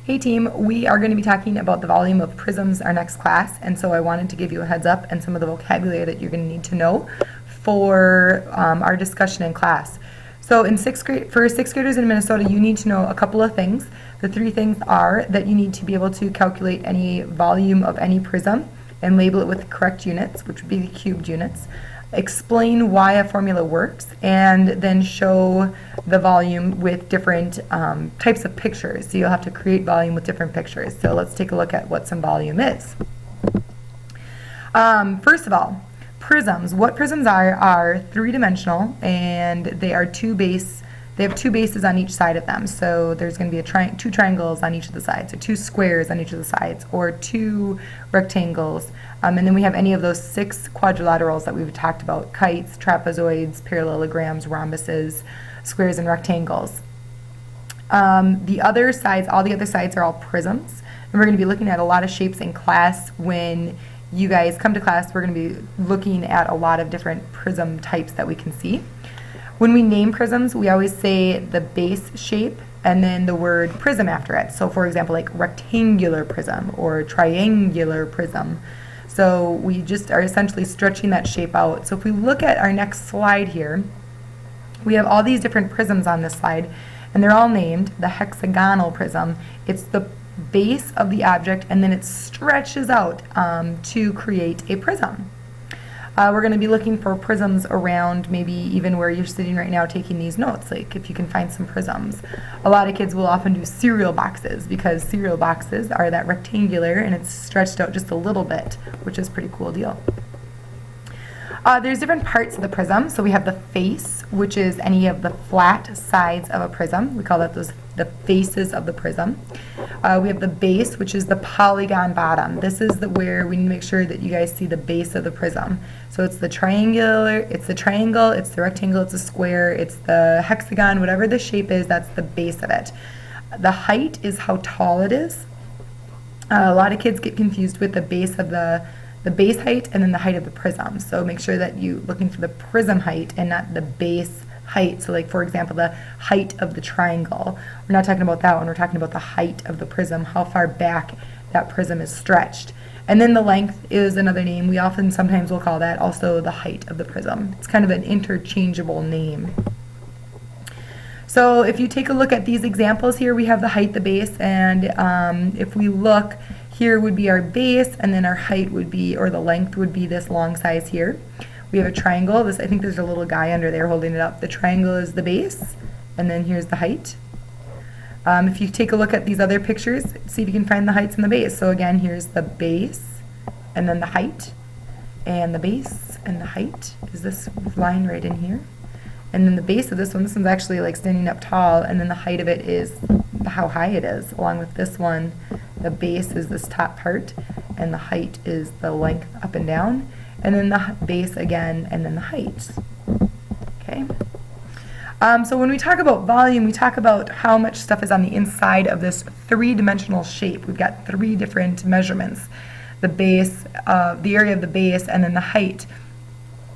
Hey team, we are going to be talking about the volume of prisms our next class, and so I wanted to give you a heads up and some of the vocabulary that you're going to need to know for our discussion in class. So in for sixth graders in Minnesota, you need to know a couple of things. The three things are that you need to be able to calculate any volume of any prism and label it with the correct units, which would be the cubed units. Explain why a formula works, and then show the volume with different types of pictures. So you'll have to create volume with different pictures. So let's take a look at what some volume is. First of all, prisms. What prisms are three-dimensional, and they are they have two bases on each side of them. So there's going to be two triangles on each of the sides, or two squares on each of the sides, or two rectangles. And then we have any of those 6 quadrilaterals that we've talked about: kites, trapezoids, parallelograms, rhombuses, squares, and rectangles. The other sides, all the other sides are all prisms. And we're going to be looking at a lot of shapes in class. When you guys come to class, we're going to be looking at a lot of different prism types that we can see. When we name prisms, we always say the base shape and then the word prism after it. So for example, like rectangular prism or triangular prism. So we just are essentially stretching that shape out. So if we look at our next slide here, we have all these different prisms on this slide, and they're all named the hexagonal prism. It's the base of the object, and then it stretches out to create a prism. We're going to be looking for prisms around maybe even where you're sitting right now taking these notes, like if you can find some prisms. A lot of kids will often do cereal boxes, because cereal boxes are that rectangular and it's stretched out just a little bit, which is a pretty cool deal. There's different parts of the prism. So we have the face, which is any of the flat sides of a prism. We call that the faces of the prism. We have the base, which is the polygon bottom. This is where we need to make sure that you guys see the base of the prism. So it's the triangular, it's the triangle, it's the rectangle, it's the square, it's the hexagon, whatever the shape is, that's the base of it. The height is how tall it is. A lot of kids get confused with the base of the base height and then the height of the prism. So make sure that you're looking for the prism height and not the base height. So like for example, the height of the triangle. We're not talking about that one, we're talking about the height of the prism, how far back that prism is stretched. And then the length is another name. We sometimes will call that also the height of the prism. It's kind of an interchangeable name. So if you take a look at these examples here, we have the height, the base, and if we look, here would be our base, and then our height would be, or the length would be this long size here. We have a triangle. I think there's a little guy under there holding it up. The triangle is the base, and then here's the height. If you take a look at these other pictures, see if you can find the heights and the base. So again, here's the base, and then the height, and the base, and the height is this line right in here. And then the base of this one's actually like standing up tall, and then the height of it is how high it is, along with this one. The base is this top part, and the height is the length up and down, and then the base again, and then the height. Okay. So when we talk about volume, we talk about how much stuff is on the inside of this three-dimensional shape. We've got 3 different measurements: the base, the area of the base, and then the height.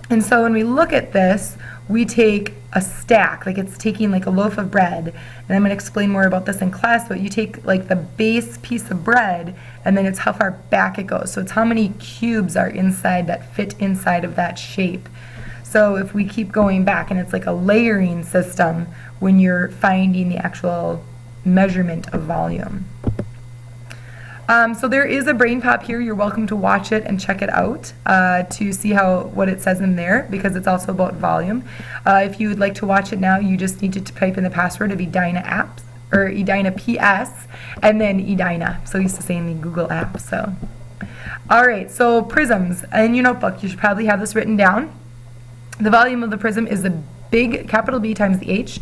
And so when we look at this, we take a stack, like it's taking like a loaf of bread, and I'm going to explain more about this in class, but you take like the base piece of bread, and then it's how far back it goes. So it's how many cubes are inside that fit inside of that shape. So if we keep going back, and it's like a layering system when you're finding the actual measurement of volume. So there is a brain pop here. You're welcome to watch it and check it out to see what it says in there, because it's also about volume. If you would like to watch it now, you just need to type in the password of Edina Apps, or Edina PS, and then Edina. So I used to say in the Google app. So, all right. So prisms in your notebook, you should probably have this written down. The volume of the prism is the big capital B times the H.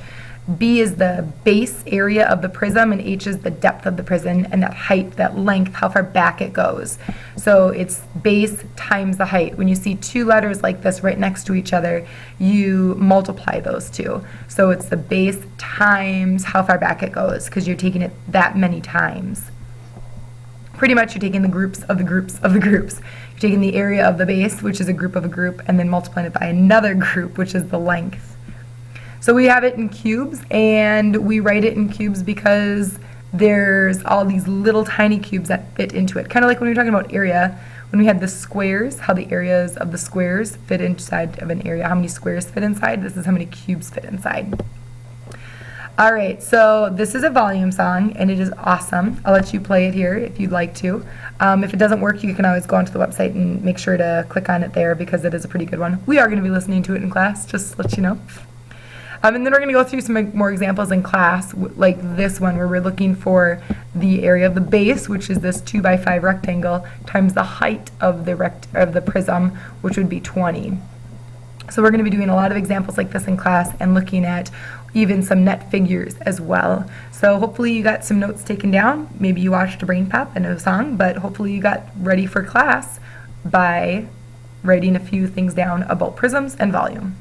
B is the base area of the prism, and H is the depth of the prism, and that height, that length, how far back it goes. So it's base times the height. When you see 2 letters like this right next to each other, you multiply those 2. So it's the base times how far back it goes, because you're taking it that many times. Pretty much you're taking the groups of the groups of the groups. You're taking the area of the base, which is a group of a group, and then multiplying it by another group, which is the length. So we have it in cubes, and we write it in cubes because there's all these little tiny cubes that fit into it. Kind of like when we were talking about area, when we had the squares, how the areas of the squares fit inside of an area, how many squares fit inside. This is how many cubes fit inside. All right, so this is a volume song, and it is awesome. I'll let you play it here if you'd like to. If it doesn't work, you can always go onto the website and make sure to click on it there because it is a pretty good one. We are going to be listening to it in class, just to let you know. And then we're going to go through some more examples in class, like this one where we're looking for the area of the base, which is this 2x5 rectangle, times the height of the prism, which would be 20. So we're going to be doing a lot of examples like this in class and looking at even some net figures as well. So hopefully you got some notes taken down. Maybe you watched a brain pop and a song, but hopefully you got ready for class by writing a few things down about prisms and volume.